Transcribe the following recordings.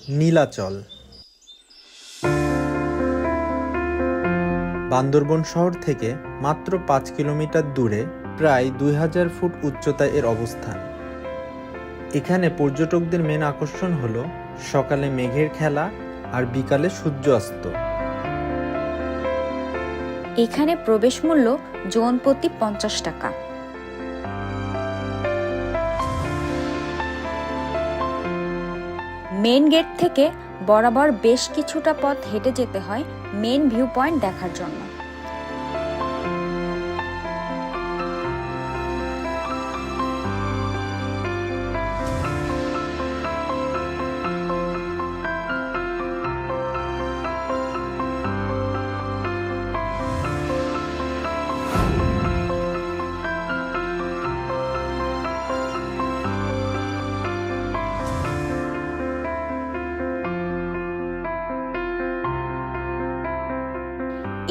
নীলাচল। বান্দরবন শহর থেকে মাত্র ৫ কিলোমিটার দূরে প্রায় ২০০০ ফুট উচ্চতায় এর অবস্থান। এখানে পর্যটকদের মেন আকর্ষণ হলো সকালে মেঘের খেলা আর বিকালে সূর্যাস্ত। এখানে প্রবেশ মূল্য জন প্রতি ৫০ টাকা। মেন গেট থেকে বরাবর বেশ কিছুটা পথ হেঁটে যেতে হয় মেন ভিউ পয়েন্ট দেখার জন্য।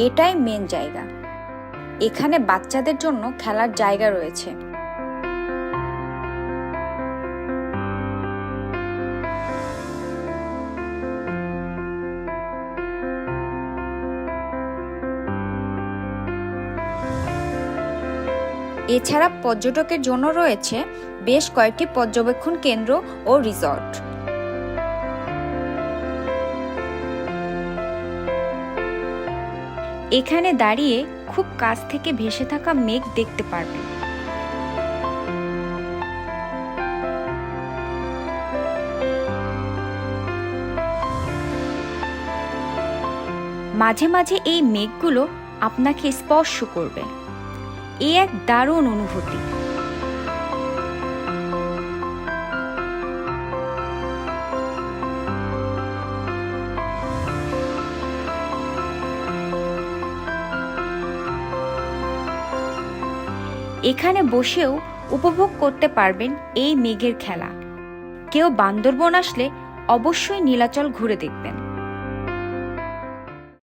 এটাই মেন জায়গা। এখানে বাচ্চাদের জন্য খেলার জায়গা রয়েছে। এছাড়া পর্যটকের জন্য রয়েছে বেশ কয়েকটি পর্যবেক্ষণ কেন্দ্র ও রিসর্ট। এখানে দাঁড়িয়ে খুব কাছ থেকে ভেসে থাকা মেঘ দেখতে পারবেন। মাঝে মাঝে এই মেঘগুলো আপনাকে স্পর্শ করবে। এই এক দারুণ অনুভূতি। এখানে বসেও উপভোগ করতে পারবেন এই মেঘের খেলা। কেউ বান্দরবন আসলে অবশ্যই নীলাচল ঘুরে দেখবেন।